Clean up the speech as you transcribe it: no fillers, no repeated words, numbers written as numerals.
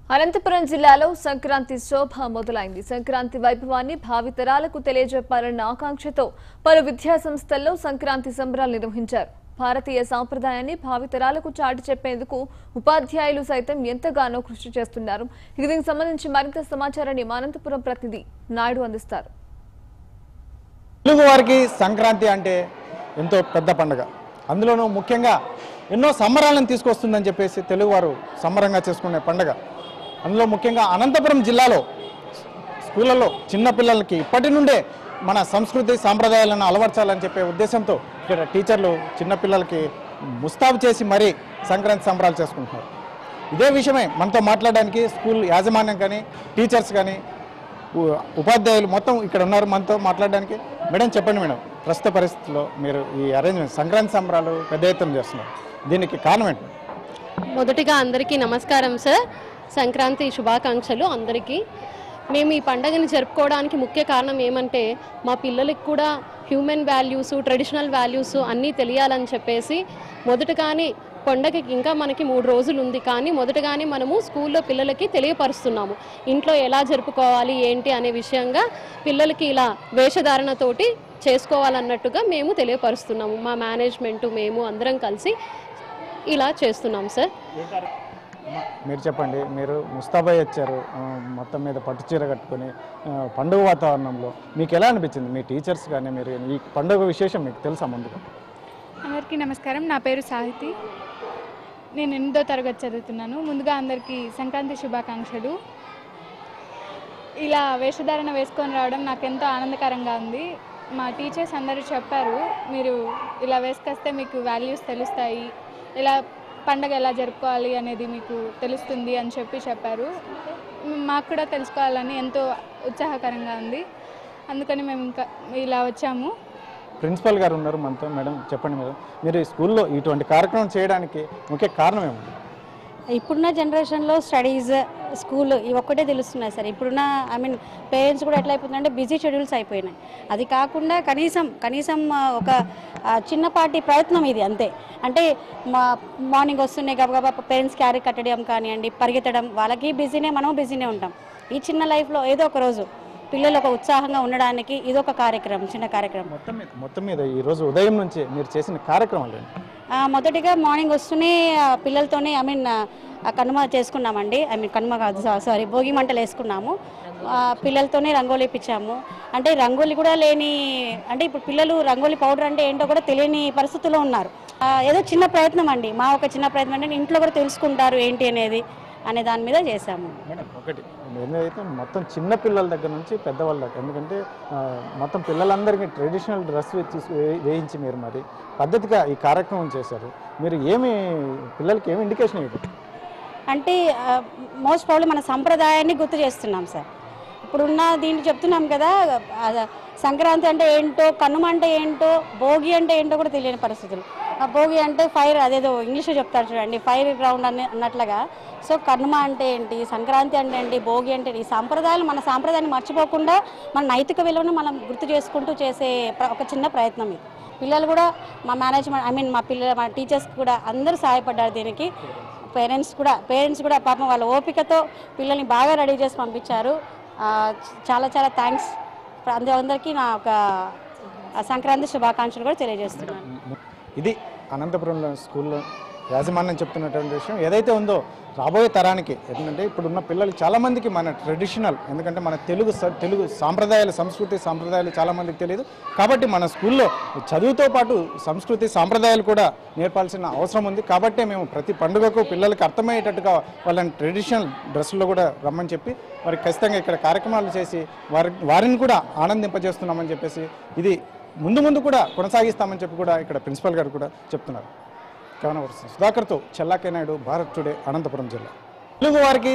అనంతపురం జిల్లాలో సంక్రాంతి శోభ మొదలైంది. సంక్రాంతి వైభవాన్ని భావితరాలకు తెలియజెప్పాలన్న ఆకాంక్షతో పలు విద్యా సంస్థల్లో సంక్రాంతి సంబరాలు నిర్వహించారు. భారతీయ సాంప్రదాయాన్ని భావితరాలకు చాటి చెప్పేందుకు ఉపాధ్యాయులు సైతం ఎంతగానో కృషి చేస్తున్నారు. దీనికి సంబంధించి మరింత సమాచారాన్ని అనంతపురం ప్రతినిధి నాయుడు అందిస్తారు. తెలుగు వారికి సంక్రాంతి అంటే ఎంతో పెద్ద పండుగ. అందులోనూ ముఖ్యంగా ఎన్నో సంబరాలను తీసుకొస్తుందని చెప్పేసి తెలుగువారు సంబరంగా చేసుకునే పండుగ. అందులో ముఖ్యంగా అనంతపురం జిల్లాలో స్కూళ్ళలో చిన్నపిల్లలకి ఇప్పటి నుండే మన సంస్కృతి సాంప్రదాయాలను అలవర్చాలని చెప్పే ఉద్దేశంతో ఇక్కడ టీచర్లు చిన్నపిల్లలకి ముస్తాబు చేసి మరీ సంక్రాంతి సంబరాలు చేసుకుంటున్నారు. ఇదే విషయమే మనతో మాట్లాడడానికి స్కూల్ యాజమాన్యం కానీ టీచర్స్ కానీ ఉపాధ్యాయులు మొత్తం ఇక్కడ ఉన్నారు మనతో మాట్లాడడానికి. మేడం చెప్పండి మేడం, ప్రస్తుత పరిస్థితుల్లో మీరు ఈ అరేంజ్మెంట్ సంక్రాంతి సంబరాలు పెద్ద ఎత్తున చేస్తున్నారు, దీనికి కారణం ఏంటి? మొదటిగా అందరికీ నమస్కారం సార్. సంక్రాంతి శుభాకాంక్షలు అందరికీ. మేము ఈ పండుగని జరుపుకోవడానికి ముఖ్య కారణం ఏమంటే మా పిల్లలకి కూడా హ్యూమన్ వాల్యూస్, ట్రెడిషనల్ వాల్యూస్ అన్నీ తెలియాలని చెప్పేసి మొదటగానే పండగకి ఇంకా మనకి 3 రోజులు ఉంది, కానీ మొదటగానే మనము స్కూల్లో పిల్లలకి తెలియపరుస్తున్నాము ఇంట్లో ఎలా జరుపుకోవాలి ఏంటి అనే విషయంగా. పిల్లలకి ఇలా వేషధారణతోటి చేసుకోవాలన్నట్టుగా మేము తెలియపరుస్తున్నాము. మా మేనేజ్మెంటు మేము అందరం కలిసి ఇలా చేస్తున్నాం సార్. మీరు చెప్పండి, మీరు ముస్తాబాయ్ వచ్చారు, మొత్తం మీద పట్టు చీర కట్టుకొని పండుగ వాతావరణంలో మీకు ఎలా అనిపించింది? మీ టీచర్స్ కానీ మీరు ఈ పండుగ విశేషం మీకు తెలుసా? ముందుగా అందరికీ నమస్కారం. నా పేరు సాహితి, నేను 8వ తరగతి చదువుతున్నాను. ముందుగా అందరికీ సంక్రాంతి శుభాకాంక్షలు. ఇలా వేషధారణ వేసుకొని రావడం నాకు ఎంతో ఆనందకరంగా ఉంది. మా టీచర్స్ అందరూ చెప్పారు, మీరు ఇలా వేసుకొస్తే మీకు వాల్యూస్ తెలుస్తాయి, ఇలా పండగ ఎలా జరుపుకోవాలి అనేది మీకు తెలుస్తుంది అని చెప్పారు. మాకు కూడా తెలుసుకోవాలని ఎంతో ఉత్సాహకరంగా ఉంది. అందుకని మేము ఇంకా ఇలా వచ్చాము. ప్రిన్సిపల్ గారు ఉన్నారు మనతో. మేడం చెప్పండి, మీరు ఈ స్కూల్లో ఇటువంటి కార్యక్రమం చేయడానికి ముఖ్య కారణం ఏమిటి? ఇప్పుడున్న జనరేషన్లో స్టడీస్, స్కూల్ ఇవి ఒక్కటే తెలుస్తున్నాయి సార్. ఇప్పుడున్న పేరెంట్స్ కూడా ఎట్లా అయిపోతుందంటే బిజీ షెడ్యూల్స్ అయిపోయినాయి. అది కాకుండా కనీసం ఒక చిన్నపాటి ప్రయత్నం ఇది అంతే. అంటే మార్నింగ్ వస్తున్నాయి గబగబా పేరెంట్స్ క్యారీ కట్టడం కానివ్వండి, పరిగెత్తడం, వాళ్ళకి బిజీనే, మనము బిజీనే ఉంటాం. ఈ చిన్న లైఫ్లో ఏదో ఒక రోజు పిల్లలు ఒక ఉత్సాహంగా ఉండడానికి ఇదొక కార్యక్రమం, చిన్న కార్యక్రమం. మొత్తం మీద ఈరోజు ఉదయం నుంచి మీరు చేసిన కార్యక్రమాలు? మొదటిగా మార్నింగ్ వస్తూనే పిల్లలతోనే కనుమ చేసుకున్నామండి. కనుమ కాదు, సారీ, భోగి మంటలు వేసుకున్నాము. పిల్లలతోనే రంగోలీ ఇప్పించాము. అంటే రంగోలీ కూడా అంటే ఇప్పుడు పిల్లలు రంగోలీ పౌడర్ అంటే ఏంటో కూడా తెలియని పరిస్థితుల్లో ఉన్నారు. ఏదో చిన్న ప్రయత్నం అండి, మా ఒక చిన్న ప్రయత్నం అంటే ఇంట్లో కూడా తెలుసుకుంటారు ఏంటి అనేది అనే దాని మీద చేశాము. ఒకటి ఏదైతే మొత్తం చిన్న పిల్లల దగ్గర నుంచి పెద్దవాళ్ళ దగ్గర, ఎందుకంటే మొత్తం పిల్లలందరికీ ట్రెడిషనల్ డ్రెస్ వేయించి మీరు మరి పద్ధతిగా ఈ కార్యక్రమం చేశారు. మీరు పిల్లలకి ఏమి ఇండికేషన్ ఇవ్వదు అంటే మోస్ట్ ప్రాబ్లీ మన సంప్రదాయాన్ని గుర్తు చేస్తున్నాం సార్. ఇప్పుడున్న దీన్ని చెప్తున్నాం కదా, సంక్రాంతి అంటే ఏంటో, కనుమ అంటే ఏంటో, భోగి అంటే ఏంటో కూడా తెలియని పరిస్థితులు. భోగి అంటే ఫైర్, అదేదో ఇంగ్లీష్లో చెప్తారు చూడండి, ఫైర్ గ్రౌండ్ అన్నట్లుగా. సో కనుమ అంటే ఏంటి, సంక్రాంతి అంటే ఏంటి, భోగి అంటే ఈ సాంప్రదాయాలు, మన సాంప్రదాయాన్ని మర్చిపోకుండా మన నైతిక విలువను మనం గుర్తు చేసుకుంటూ చేసే ఒక చిన్న ప్రయత్నం ఇది. పిల్లలు కూడా మా మేనేజ్మెంట్, మా టీచర్స్ కూడా అందరూ సహాయపడ్డారు దీనికి. పేరెంట్స్ కూడా పాపం వాళ్ళ ఓపికతో పిల్లల్ని బాగా రెడీ చేసి పంపించారు. చాలా చాలా థ్యాంక్స్. అందరికీ నా ఒక సంక్రాంతి శుభాకాంక్షలు కూడా తెలియజేస్తున్నాను. ఇది అనంతపురంలో స్కూల్లో యాజమాన్యం చెప్తున్నటువంటి విషయం ఏదైతే ఉందో రాబోయే తరానికి. ఎందుకంటే ఇప్పుడున్న పిల్లలు చాలామందికి మన ట్రెడిషనల్, ఎందుకంటే మన తెలుగు సాంప్రదాయాలు, సంస్కృతి సాంప్రదాయాలు చాలామందికి తెలియదు. కాబట్టి మన స్కూల్లో చదువుతో పాటు సంస్కృతి సాంప్రదాయాలు కూడా నేర్పాల్సిన అవసరం ఉంది. కాబట్టి మేము ప్రతి పండుగకు పిల్లలకి అర్థమయ్యేటట్టుగా వాళ్ళని ట్రెడిషనల్ డ్రెస్సుల్లో కూడా రమ్మని చెప్పి వారికి ఖచ్చితంగా ఇక్కడ కార్యక్రమాలు చేసి వారిని కూడా ఆనందింపజేస్తున్నామని చెప్పేసి ఇది ముందు కూడా కొనసాగిస్తామని చెప్పి కూడా ఇక్కడ ప్రిన్సిపల్ గారు కూడా చెప్తున్నారు. సుధాకర్తో చెల్లాకే నాయుడు, భారత్ టుడే, అనంతపురం జిల్లా. తెలుగు వారికి